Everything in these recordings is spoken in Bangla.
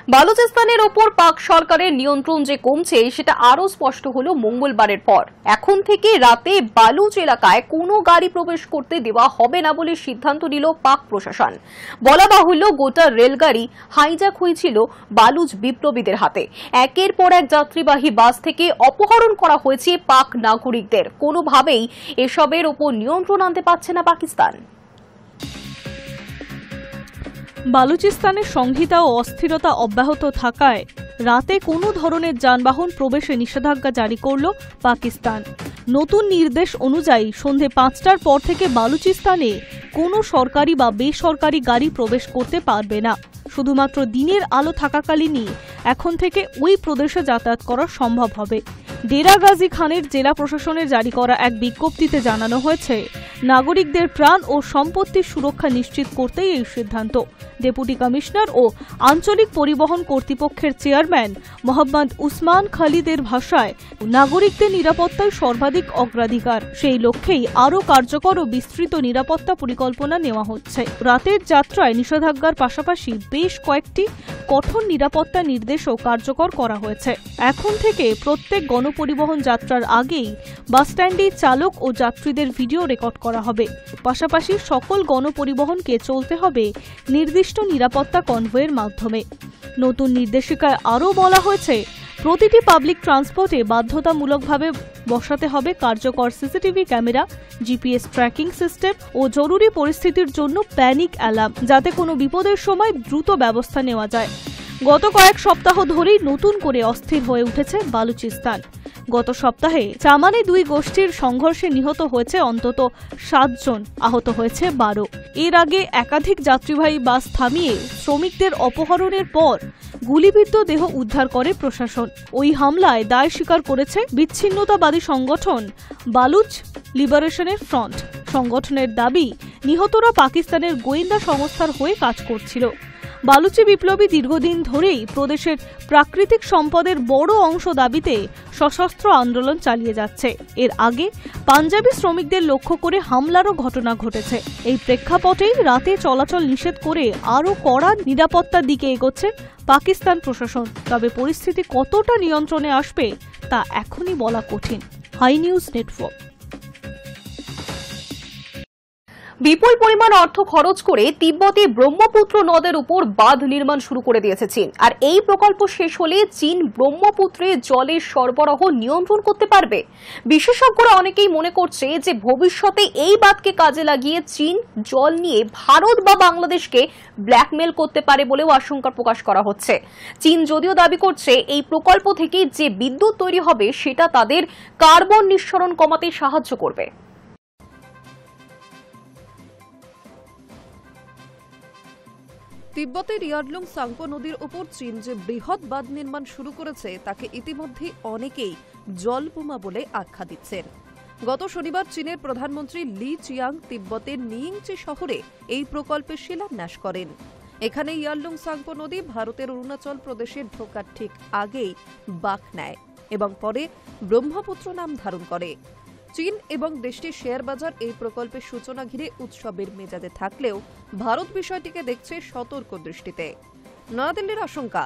বালুচিস্তানের ওপর পাক সরকারের নিয়ন্ত্রণ যে কমছে সেটা আরো স্পষ্ট হলো মঙ্গলবারের পর। এখন থেকে রাতে বালুচ এলাকায় কোনো গাড়ি প্রবেশ করতে দেওয়া হবে না বলে সিদ্ধান্ত নিল পাক প্রশাসন। বলা বাহুল্য, গোটা রেলগাড়ি হাইজ্যাক হয়েছিল বালুচ বিপ্লবীদের হাতে। একের পর এক যাত্রীবাহী বাস থেকে অপহরণ করা হয়েছে পাক নাগরিকদের। কোনোভাবেই এসবের ওপর নিয়ন্ত্রণ আনতে পারছে না পাকিস্তান। বালুচিস্তানের সংহিতা ও অস্থিরতা অব্যাহত থাকায় রাতে কোনো ধরনের যানবাহন প্রবেশে নিষেধাজ্ঞা জারি করল পাকিস্তান। নতুন নির্দেশ অনুযায়ী সন্ধে ৫টার পর থেকে বালুচিস্তানে কোনো সরকারি বা বেসরকারি গাড়ি প্রবেশ করতে পারবে না। শুধুমাত্র দিনের আলো থাকাকালীনই এখন থেকে ওই প্রদেশে যাতায়াত করা সম্ভব হবে। ডেরা গাজী খানের জেলা প্রশাসনের জারি করা এক বিজ্ঞপ্তিতে জানানো হয়েছে, নাগরিকদের প্রাণ ও সম্পত্তির সুরক্ষা নিশ্চিত করতেই এই সিদ্ধান্ত। ডেপুটি কমিশনার ও আঞ্চলিক পরিবহন কর্তৃপক্ষের চেয়ারম্যান মোহাম্মদ উসমান খালিদের ভাষায়, নাগরিকদের নিরাপত্তাই সর্বাধিক অগ্রাধিকার। সেই লক্ষ্যেই আরও কার্যকর ও বিস্তৃত নিরাপত্তা পরিকল্পনা নেওয়া হচ্ছে। রাতের যাত্রায় নিষেধাজ্ঞার পাশাপাশি বেশ কয়েকটি কঠোর নিরাপত্তা নির্দেশও কার্যকর করা হয়েছে। এখন থেকে প্রত্যেক গণপরিবহন যাত্রার আগেই বাসস্ট্যান্ডে চালক ও যাত্রীদের ভিডিও রেকর্ড করা হবে। পাশাপাশি সকল গণপরিবহনকে চলতে হবে নির্দিষ্ট নিরাপত্তা কনভয়ের মাধ্যমে। নতুন নির্দেশিকায় আরও বলা হয়েছে, প্রতিটি পাবলিক ট্রান্সপোর্টে বাধ্যতামূলকভাবে বসাতে হবে কার্যকর CCTV camera, GPS tracking system ও জরুরি পরিস্থিতির জন্য প্যানিক অ্যালার্ম, যাতে কোনো বিপদের সময় দ্রুত ব্যবস্থা নেওয়া যায়। গত কয়েক সপ্তাহ ধরেই নতুন করে অস্থির হয়ে উঠেছে বালুচিস্তান। গত সপ্তাহে চামানে দুই গোষ্ঠীর সংঘর্ষে নিহত হয়েছে অন্তত 7 জন, আহত হয়েছে 12। এর আগে একাধিক যাত্রীবাহী বাস থামিয়ে শ্রমিকদের অপহরণের পর গুলিবিদ্ধ দেহ উদ্ধার করে প্রশাসন। ওই হামলায় দায় স্বীকার করেছে বিচ্ছিন্নতাবাদী সংগঠন বালুচ লিবারেশনের ফ্রন্ট। সংগঠনের দাবি, নিহতরা পাকিস্তানের গোয়েন্দা সংস্থার হয়ে কাজ করছিল। বালুচি বিপ্লবী দীর্ঘদিন ধরেই প্রদেশের প্রাকৃতিক সম্পদের বড় অংশ দাবিতে সশস্ত্র আন্দোলন চালিয়ে যাচ্ছে। এর আগে পাঞ্জাবি শ্রমিকদের লক্ষ্য করে হামলারও ঘটনা ঘটেছে। এই প্রেক্ষাপটেই রাতে চলাচল নিষেধ করে আরও কড়া নিরাপত্তার দিকে এগোচ্ছে পাকিস্তান প্রশাসন। তবে পরিস্থিতি কতটা নিয়ন্ত্রণে আসবে তা এখনই বলা কঠিন। High news network. বিপুল পরিমাণ অর্থ খরচ করে তিব্বতে ব্রহ্মপুত্র নদের উপর বাঁধ নির্মাণ শুরু করে দিয়েছে চীন। আর এই প্রকল্প শেষ হলে চীন ব্রহ্মপুত্রে জলের সরবরাহ নিয়ন্ত্রণ করতে পারবে। বিশেষজ্ঞরা অনেকেই মনে করছে যে ভবিষ্যতে এই বাঁধকে কাজে লাগিয়ে চীন জল নিয়ে ভারত বা বাংলাদেশকে ব্ল্যাকমেল করতে পারে বলেও আশঙ্কা প্রকাশ করা হচ্ছে। চীন যদিও দাবি করছে এই প্রকল্প থেকে যে বিদ্যুৎ তৈরি হবে সেটা তাদের কার্বন নিঃসরণ কমাতে সাহায্য করবে। তিব্বতের ইয়ারলুং সাংপো নদীর উপর চীন যে বৃহৎ বাঁধ নির্মাণ শুরু করেছে তাকে ইতিমধ্যে অনেকেই জলবোমা বলে আখ্যা দিচ্ছেন। গত শনিবার চীনের প্রধানমন্ত্রী লি চিয়াং তিব্বতের নিয়িংচি শহরে এই প্রকল্পের শিলান্যাস করেন। এখানে ইয়ারলুং সাংপো নদী ভারতের অরুণাচল প্রদেশে ঢোকার ঠিক আগেই বাঁক নেয় এবং পরে ব্রহ্মপুত্র নাম ধারণ করে। চীন এবং দেশটির শেয়ার বাজার এই প্রকল্পের সূচনা ঘিরে উৎসবের মেজাজে থাকলেও ভারত বিষয়টিকে দেখছে সতর্ক দৃষ্টিতে। নয়াদিল্লির আশঙ্কা,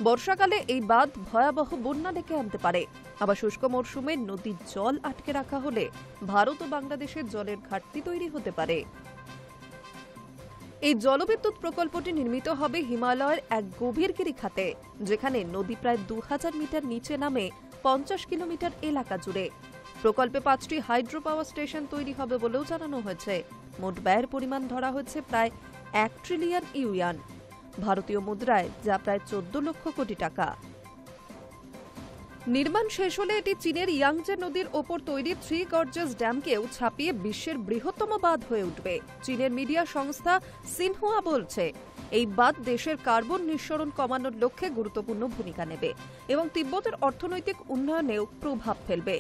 বর্ষাকালে এই বাঁধ ভয়াবহ বন্যা ডেকে আনতে পারে। আবার শুষ্ক মরশুমে নদীর জল আটকে রাখা হলে ভারত ও বাংলাদেশের জলের ঘাটতি তৈরি হতে পারে। এই জলবিদ্যুৎ প্রকল্পটি নির্মিত হবে হিমালয়ের এক গভীর গিরিখাতে, যেখানে নদী প্রায় 2000 মিটার নিচে নামে 50 কিলোমিটার এলাকা জুড়ে। প্রকল্পে 5টি হাইড্রো পাওয়ার স্টেশন তৈরি হবে বলেও জানানো হয়েছে। মোট ব্যয়ের পরিমাণ ধরা হয়েছে প্রায় 1 ট্রিলিয়ন ইউয়ান, ভারতীয় মুদ্রায় যা প্রায় 14 লক্ষ কোটি টাকা। নির্মাণ শেষ হলে এটি চীনের ইয়াংজে নদীর ওপর তৈরি 3 গর্জেস ড্যামকেও ছাপিয়ে বিশ্বের বৃহত্তম বাঁধ হয়ে উঠবে। চীনের মিডিয়া সংস্থা সিনহুয়া বলছে, এই বাঁধ দেশের কার্বন নিঃসরণ কমানোর লক্ষ্যে গুরুত্বপূর্ণ ভূমিকা নেবে এবং তিব্বতের অর্থনৈতিক উন্নয়নেও প্রভাব ফেলবে।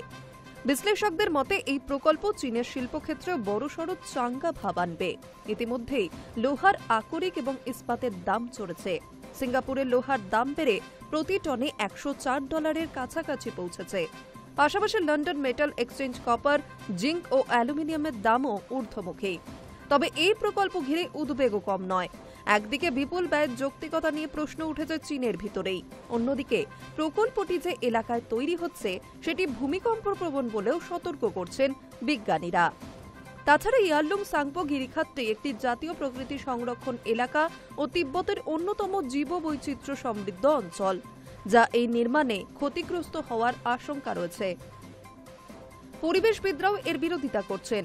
বিশ্লেষকদের মতে এই প্রকল্প চীনের শিল্পক্ষেত্রে বড়সড় চাঙ্গা ভাব আনবে। ইতিমধ্যেই লোহার আকরিক এবং ইস্পাতের দাম চড়েছে। সিঙ্গাপুরের লোহার দাম বেড়ে প্রতি টনে $104 কাছাকাছি পৌঁছেছে। পাশাপাশি London metal exchange copper, zinc ও অ্যালুমিনিয়ামের দামও ঊর্ধ্বমুখী। তবে এই প্রকল্প ঘিরে উদ্বেগও কম নয়। একদিকে বিপুল ব্যয়ের যৌক্তিকতা নিয়ে প্রশ্ন উঠেছে চীনের ভিতরেই, অন্যদিকে প্রকল্পটি যে এলাকায় তৈরি হচ্ছে সেটি ভূমিকম্প প্রবণ বলেও সতর্ক করছেন বিজ্ঞানীরা। তাছাড়া ইয়ারলুং সাংপো গিরিখাতটি একটি জাতীয় প্রকৃতি সংরক্ষণ এলাকা ও তিব্বতের অন্যতম জীববৈচিত্র্য সমৃদ্ধ অঞ্চল, যা এই নির্মাণে ক্ষতিগ্রস্ত হওয়ার আশঙ্কা রয়েছে। পরিবেশবিদরাও এর বিরোধিতা করছেন।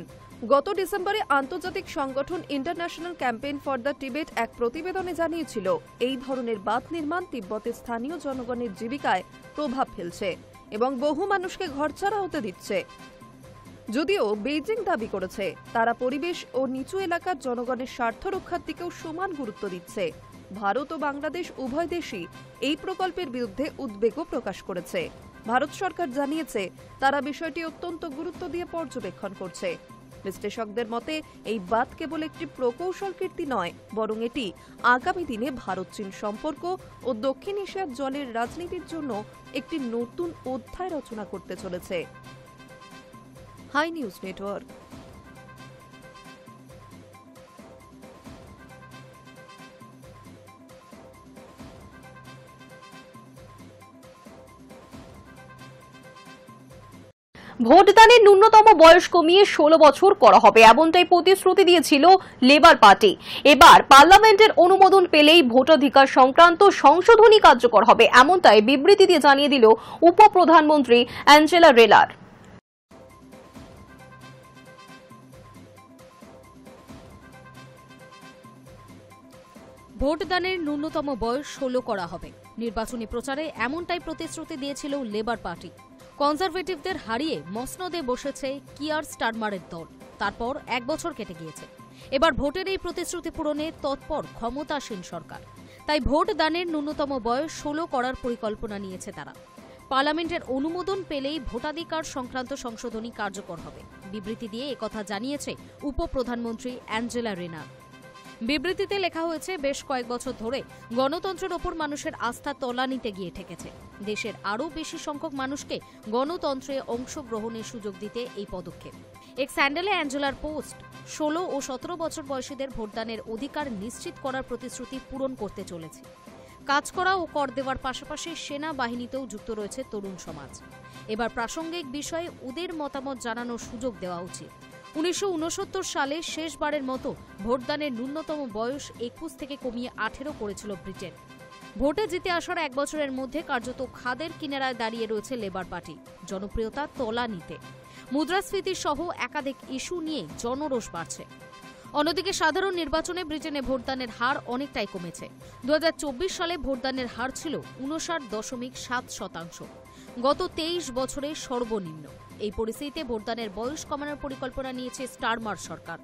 গত ডিসেম্বরে আন্তর্জাতিক সংগঠন international campaign for the Tibet এক প্রতিবেদনে জানিয়েছিল, এই ধরনের বাঁধ নির্মাণ তিব্বতের স্থানীয় জনগণের জীবিকায় প্রভাব ফেলছে এবং বহু মানুষকে ঘরছাড়া হতে দিচ্ছে। যদিও বেইজিং দাবি করেছে তারা পরিবেশ ও নিচু এলাকার জনগণের স্বার্থ রক্ষার দিকেও সমান গুরুত্ব দিচ্ছে। ভারত ও বাংলাদেশ উভয় দেশই এই প্রকল্পের বিরুদ্ধে উদ্বেগও প্রকাশ করেছে। ভারত সরকার জানিয়েছে তারা বিষয়টি অত্যন্ত গুরুত্ব দিয়ে পর্যবেক্ষণ করছে। বিশ্লেষকদের মতে এই বাঁধ কেবল একটি প্রকৌশল কীর্তি নয়, বরং এটি আগামী দিনে ভারত চীন সম্পর্ক ও দক্ষিণ এশিয়ার জলের রাজনীতির জন্য একটি নতুন অধ্যায় রচনা করতে চলেছে। High news network. ভোটদানের ন্যূনতম বয়স কমিয়ে 16 বছর করা হবে, এমনটাই প্রতিশ্রুতি দিয়েছিল লেবার পার্টি। এবার পার্লামেন্টের অনুমোদন পেলেই ভোটাধিকার সংক্রান্ত সংশোধনী কার্যকর হবে, এমনটাই বিবৃতি দিয়ে জানিয়ে দিল উপপ্রধানমন্ত্রী অ্যাঞ্জেলা রেলার। ভোটদানের ন্যূনতম বয়স 16 করা হবে। নির্বাচনী প্রচারে এমনটাই প্রতিশ্রুতি দিয়েছিল লেবার পার্টি। কনজারভেটিভদের হারিয়ে মসনদে বসেছে কিয়ার স্টারমারের দল। তারপর 1 বছর কেটে গিয়েছে। এবার ভোটের এই প্রতিশ্রুতি পূরণে তৎপর ক্ষমতাসীন সরকার। তাই ভোট দানের ন্যূনতম বয়স 16 করার পরিকল্পনা নিয়েছে তারা। পার্লামেন্টের অনুমোদন পেলেই ভোটাধিকার সংক্রান্ত সংশোধনী কার্যকর হবে। বিবৃতি দিয়ে একথা জানিয়েছে উপপ্রধানমন্ত্রী অ্যাঞ্জেলা রেলার। বিবৃতিতে লেখা হয়েছে, বেশ কয়েক বছর ধরে গণতন্ত্রের ওপর মানুষের আস্থা তলানিতে গিয়ে ঠেকেছে। দেশের আরও বেশি সংখ্যক মানুষকে গণতন্ত্রে অংশগ্রহণের সুযোগ দিতে এই পদক্ষেপ। এক স্যান্ডেলে অ্যাঞ্জেলার পোস্ট 16 ও 17 বছর বয়সীদের ভোটদানের অধিকার নিশ্চিত করার প্রতিশ্রুতি পূরণ করতে চলেছে। কাজ করা ও কর দেওয়ার পাশাপাশি সেনাবাহিনীতেও যুক্ত রয়েছে তরুণ সমাজ। এবার প্রাসঙ্গিক বিষয়ে ওদের মতামত জানানোর সুযোগ দেওয়া উচিত। 1969 সালে শেষবারের মতো ভোটদানের ন্যূনতম বয়স 21 থেকে কমিয়ে 18 করেছিল ব্রিটেন। ভোটে জিতে আসার 1 বছরের মধ্যে কার্যত খাদের কিনারায় দাঁড়িয়ে রয়েছে লেবার পার্টি, জনপ্রিয়তা তলানিতে। মুদ্রাস্ফীতি সহ একাধিক ইস্যু নিয়ে জনরোষ বাড়ছে। অন্যদিকে সাধারণ নির্বাচনে ব্রিটেনে ভোটদানের হার অনেকটাই কমেছে। 2024 সালে ভোটদানের হার ছিল 59.7%, গত 23 বছরে সর্বনিম্ন। এই পরিস্থিতিতে ভোটদানের বয়স কমানোর পরিকল্পনা নিয়েছে স্টারমার সরকার।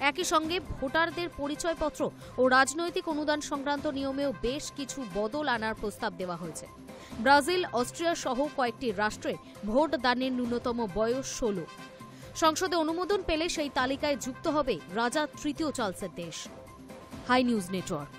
একই সঙ্গে ভোটারদের পরিচয়পত্র ও রাজনৈতিক অনুদান সংক্রান্ত নিয়মেও বেশ কিছু বদল আনার প্রস্তাব দেওয়া হয়েছে। ব্রাজিল, অস্ট্রিয়া সহ কয়েকটি রাষ্ট্রে ভোটদানের ন্যূনতম বয়স 16। সংসদে অনুমোদন পেলে সেই তালিকায় যুক্ত হবে রাজা তৃতীয় চার্লসের দেশ। High news network.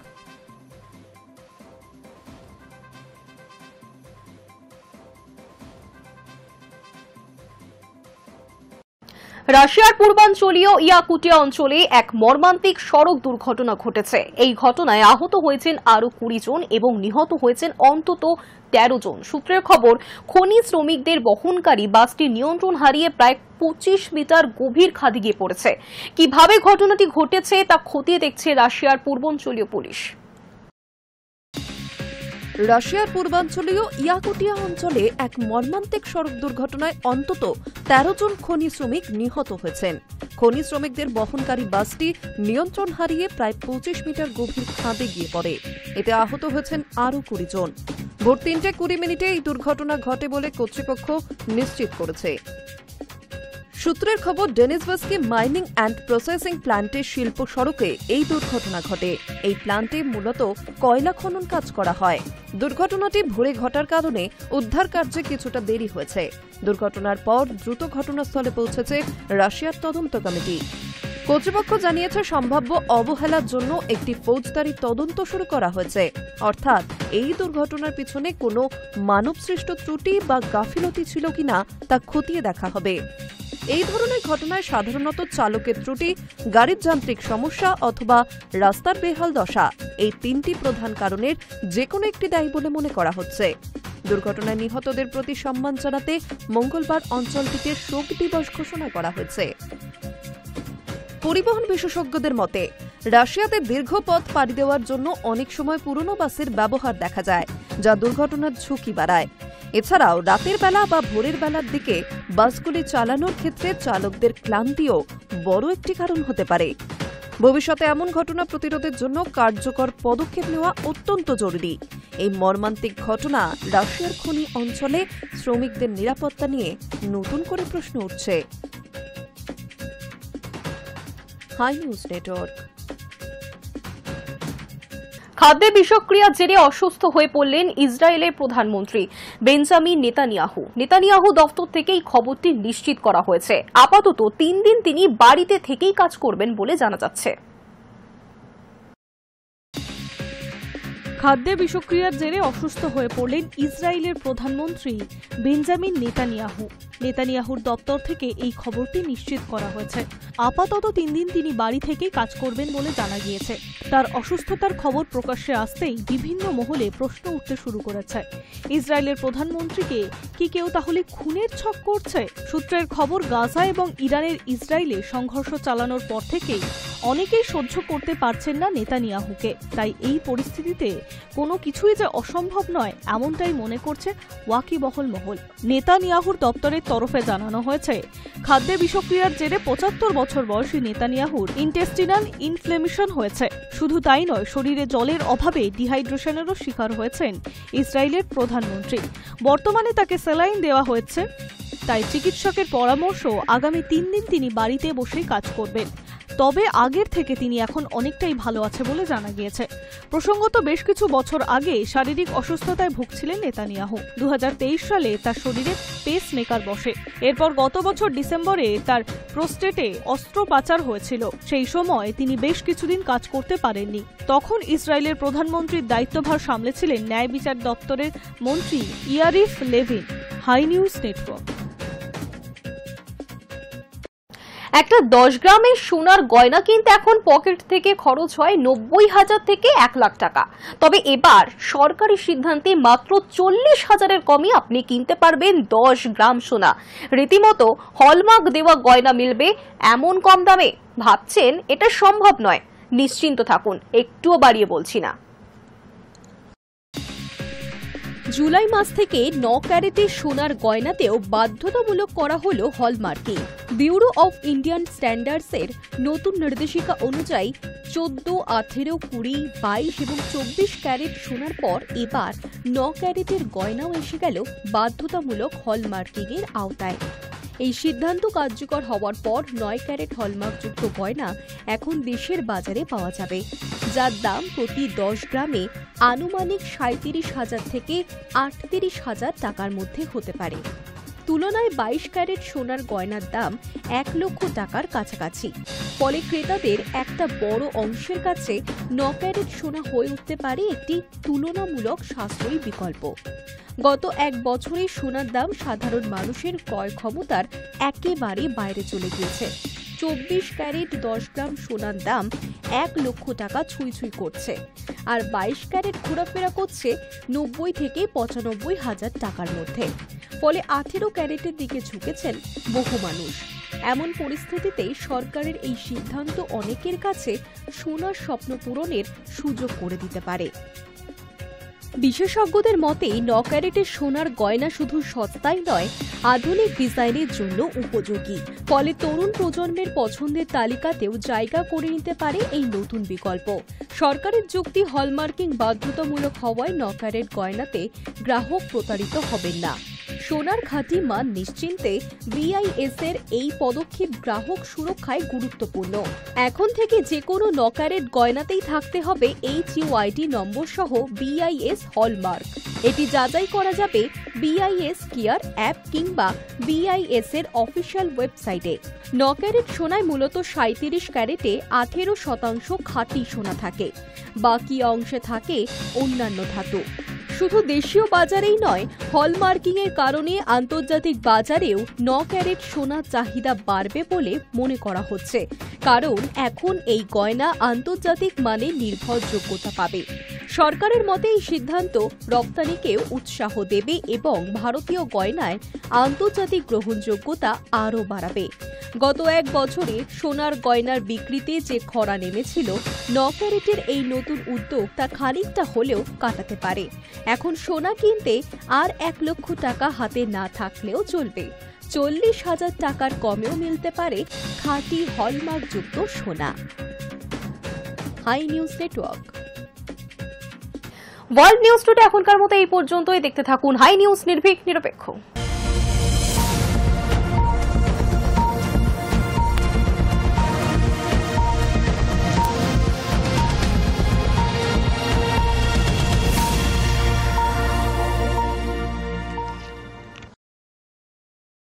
রাশিয়ার পূর্বাঞ্চলীয় ইয়াকুটিয়া অঞ্চলে এক মর্মান্তিক সড়ক দুর্ঘটনা ঘটেছে। এই ঘটনায় আহত হয়েছেন আরও 20 জন এবং নিহত হয়েছেন অন্তত 13 জন। সূত্রের খবর, খনি শ্রমিকদের বহনকারী বাসটি নিয়ন্ত্রণ হারিয়ে প্রায় 25 মিটার গভীর খাদে গিয়ে পড়েছে। কিভাবে ঘটনাটি ঘটেছে তা খতিয়ে দেখছে রাশিয়ার পূর্বাঞ্চলীয় পুলিশ। রাশিয়ার পূর্বাঞ্চলীয় ইয়াকুটিয়া অঞ্চলে এক মর্মান্তিক সড়ক দুর্ঘটনায় অন্তত 13 জন খনি শ্রমিক নিহত হয়েছেন। খনি শ্রমিকদের বহনকারী বাসটি নিয়ন্ত্রণ হারিয়ে প্রায় 25 মিটার গভীর খাদে গিয়ে পড়ে। এতে আহত হয়েছেন আরও 20 জন। ভোর 3:20 মিনিটে এই দুর্ঘটনা ঘটে বলে কর্তৃপক্ষ নিশ্চিত করেছে। সূত্রের খবর, ডেনিসভাস্কি মাইনিং অ্যান্ড প্রসেসিং প্ল্যান্টের শিল্প সড়কে এই দুর্ঘটনা ঘটে। এই প্ল্যান্টে মূলত কয়লা খনন কাজ করা হয়। দুর্ঘটনাটি ভোরে ঘটার কারণে উদ্ধার কার্যে কিছুটা দেরি হয়েছে। দুর্ঘটনার পর দ্রুত ঘটনাস্থলে পৌঁছেছে রাশিয়ার তদন্ত কমিটি। কর্তৃপক্ষ জানিয়েছে, সম্ভাব্য অবহেলার জন্য একটি ফৌজদারি তদন্ত শুরু করা হয়েছে। অর্থাৎ এই দুর্ঘটনার পিছনে কোনো মানবসৃষ্ট ত্রুটি বা গাফিলতি ছিল কিনা তা খতিয়ে দেখা হবে। এই ধরনের ঘটনায় সাধারণত চালকের ত্রুটি, গাড়ির যান্ত্রিক সমস্যা অথবা রাস্তার বেহাল দশা, এই তিনটি প্রধান কারণের যে কোনো একটি দায়ী বলে মনে করা হচ্ছে। দুর্ঘটনায় নিহতদের প্রতি সম্মান জানাতে মঙ্গলবার অঞ্চলটিতে শোক দিবস ঘোষণা করা হয়েছে। পরিবহন বিশেষজ্ঞদের মতে, রাশিয়াতে দীর্ঘ পথ পাড়ি দেওয়ার জন্য অনেক সময় পুরনো বাসের ব্যবহার দেখা যায়, যা দুর্ঘটনার ঝুঁকি বাড়ায়। এছাড়াও রাতের বেলা বা ভোরের বেলার দিকে বাসগুলি চালানোর ক্ষেত্রে চালকদের ক্লান্তিও বড় একটি কারণ হতে পারে। ভবিষ্যতে এমন ঘটনা প্রতিরোধের জন্য কার্যকর পদক্ষেপ নেওয়া অত্যন্ত জরুরি। এই মর্মান্তিক ঘটনা রাশিয়ার খনি অঞ্চলে শ্রমিকদের নিরাপত্তা নিয়ে নতুন করে প্রশ্ন উঠছে। High news network. খাদ্যে বিষক্রিয়ার জেরে অসুস্থ হয়ে পড়লেন ইসরায়েলের প্রধানমন্ত্রী বেঞ্জামিন নেতানিয়াহু। নেতানিয়াহু দফতর থেকেই খবরটি নিশ্চিত করা হয়েছে। আপাতত 3 দিন তিনি বাড়িতে থেকেই কাজ করবেন বলে জানা যাচ্ছে। খাদ্যে বিষক্রিয়ার জেরে অসুস্থ হয়ে পড়লেন ইসরায়েলের প্রধানমন্ত্রী বেঞ্জামিন নেতানিয়াহু। নেতানিয়াহুর দপ্তর থেকে এই খবরটি নিশ্চিত করা হয়েছে। আপাতত 3 দিন তিনি বাড়ি থেকেই কাজ করবেন বলে জানা গিয়েছে। তার অসুস্থতার খবর প্রকাশ্যে আসতেই বিভিন্ন মহলে প্রশ্ন উঠতে শুরু করেছে, ইসরায়েলের প্রধানমন্ত্রীকে কি কেউ তাহলে খুনের ছক করছে? সূত্রের খবর, গাজা এবং ইরানের ইসরায়েলে সংঘর্ষ চালানোর পর থেকেই অনেকেই সহ্য করতে পারছেন না নেতানিয়াহুকে। তাই এই পরিস্থিতিতে কোনো কিছুই যে অসম্ভব নয়, এমনটাই মনে করছে ওয়াকিবহল মহল। নেতানিয়াহুর দপ্তরের তরফে জানানো হয়েছে, খাদ্যে বিষক্রিয়ার জেরে 75 বছর বয়সী নেতানিয়াহুর ইন্টেস্টিনাল ইনফ্লেমেশন হয়েছে। শুধু তাই নয়, শরীরে জলের অভাবে ডিহাইড্রেশনেরও শিকার হয়েছেন ইসরায়েলের প্রধানমন্ত্রী। বর্তমানে তাকে স্যালাইন দেওয়া হয়েছে। তাই চিকিৎসকের পরামর্শ, আগামী 3 দিন তিনি বাড়িতে বসেই কাজ করবেন। তবে আগের থেকে তিনি এখন অনেকটাই ভালো আছে বলে জানা গিয়েছে। প্রসঙ্গত, বেশ কিছু বছর আগে শারীরিক অসুস্থতায় ভুগছিলেন নেতানিয়াহু। 2023 সালে তার শরীরে পেসমেকার বসে। এরপর গত বছর ডিসেম্বরে তার প্রোস্টেটে অস্ত্রোপচার হয়েছিল। সেই সময় তিনি বেশ কিছুদিন কাজ করতে পারেননি। তখন ইসরায়েলের প্রধানমন্ত্রীর দায়িত্বভার সামলেছিলেন ন্যায় বিচার দপ্তরের মন্ত্রী Yariv Levin. High news network. একটা 10 গ্রামের সোনার গয়না কিনতে এখন পকেট থেকে খরচ হয় 90,000 থেকে 1 লাখ টাকা। তবে এবার সরকারি সিদ্ধান্তে মাত্র 40,000-এর কমে আপনি কিনতে পারবেন 10 গ্রাম সোনা। রীতিমতো হলমার্ক দেওয়া গয়না মিলবে এমন কম দামে? ভাবছেন এটা সম্ভব নয়? নিশ্চিন্ত থাকুন, একটুও বাড়িয়ে বলছি না। জুলাই মাস থেকে 9 ক্যারেটের সোনার গয়নাতেও বাধ্যতামূলক করা হলো হলমার্কিং। ব্যুরো অফ ইন্ডিয়ান স্ট্যান্ডার্ডসের নতুন নির্দেশিকা অনুযায়ী 14, 18, 20, 22 এবং 24 ক্যারেট সোনার পর এবার 9 ক্যারেটের গয়নাও এসে গেল বাধ্যতামূলক হলমার্কিংয়ের আওতায়। এই সিদ্ধান্ত কার্যকর হওয়ার পর 9 ক্যারেট হলমার্কযুক্ত গয়না এখন দেশের বাজারে পাওয়া যাবে, যার দাম প্রতি 10 গ্রামে আনুমানিক 37,000 থেকে 38,000 টাকার মধ্যে হতে পারে। তুলনায় 22 ক্যারেট সোনার গয়নার দাম 1 লক্ষ টাকার কাছাকাছি। ফলে ক্রেতাদের একটা বড় অংশের কাছে 9 ক্যারেট সোনা হয়ে উঠতে পারে একটি তুলনামূলক সাশ্রয়ী বিকল্প। গত 1 বছরে সোনার দাম সাধারণ মানুষের ক্রয় ক্ষমতার একেবারে বাইরে চলে গিয়েছে। 24 ক্যারেট 10 গ্রাম সোনার দাম 1 লক্ষ টাকা ছুঁই করছে, আর 22 ক্যারেট ঘোরাফেরা করছে 90 থেকে 95,000 টাকার মধ্যে। ফলে 18 ক্যারেটের দিকে ঝুঁকেছেন বহু মানুষ। এমন পরিস্থিতিতে সরকারের এই সিদ্ধান্ত অনেকের কাছে সোনার স্বপ্ন পূরণের সুযোগ করে দিতে পারে। বিশেষজ্ঞদের মতে 9 ক্যারেটের সোনার গয়না শুধু সস্তাই নয়, আধুনিক ডিজাইনের জন্য উপযোগী। ফলে তরুণ প্রজন্মের পছন্দের তালিকাতেও জায়গা করে নিতে পারে এই নতুন বিকল্প। সরকারের যুক্তি, হলমার্কিং বাধ্যতামূলক হওয়ায় 9 ক্যারেট গয়নাতে গ্রাহক প্রতারিত হবেন না। সোনার খাঁটি মান নিশ্চিন্তে BIS এর এই পদক্ষেপ গ্রাহক সুরক্ষায় গুরুত্বপূর্ণ। এখন থেকে যে কোনো 9 ক্যারেট গয়নাতেই থাকতে হবে HUID নম্বর সহ BIS হলমার্ক। এটি যাচাই করা যাবে BIS কেয়ার অ্যাপ কিংবা BIS এর অফিসিয়াল ওয়েবসাইটে। 9 ক্যারেট সোনায় মূলত 37 ক্যারেটে 18% খাঁটি সোনা থাকে, বাকি অংশে থাকে অন্যান্য ধাতু। শুধু দেশীয় বাজারেই নয়, হলমার্কিংয়ের কারণে আন্তর্জাতিক বাজারেও 9 ক্যারেট সোনার চাহিদা বাড়বে বলে মনে করা হচ্ছে, কারণ এখন এই গয়না আন্তর্জাতিক মানের নির্ভরযোগ্যতা পাবে। সরকারের মতে এই সিদ্ধান্ত রপ্তানিকেও উৎসাহ দেবে এবং ভারতীয় গয়নায় আন্তর্জাতিক গ্রহণযোগ্যতা আরও বাড়াবে। গত 1 বছরে সোনার গয়নার বিক্রিতে যে খরা নেমেছিল, 9 ক্যারেটের এই নতুন উদ্যোগ তা খানিকটা হলেও কাটাতে পারে। এখন সোনা কিনতে আর 1 লক্ষ টাকা হাতে না থাকলেও চলবে। 40,000 টাকার কমেও মিলতে পারে খাঁটি হলমার্কযুক্ত সোনা। High news network. World news today এখনকার মতো এই পর্যন্তই। দেখতে থাকুন হাই নিউজ, নির্ভীক নিরপেক্ষ।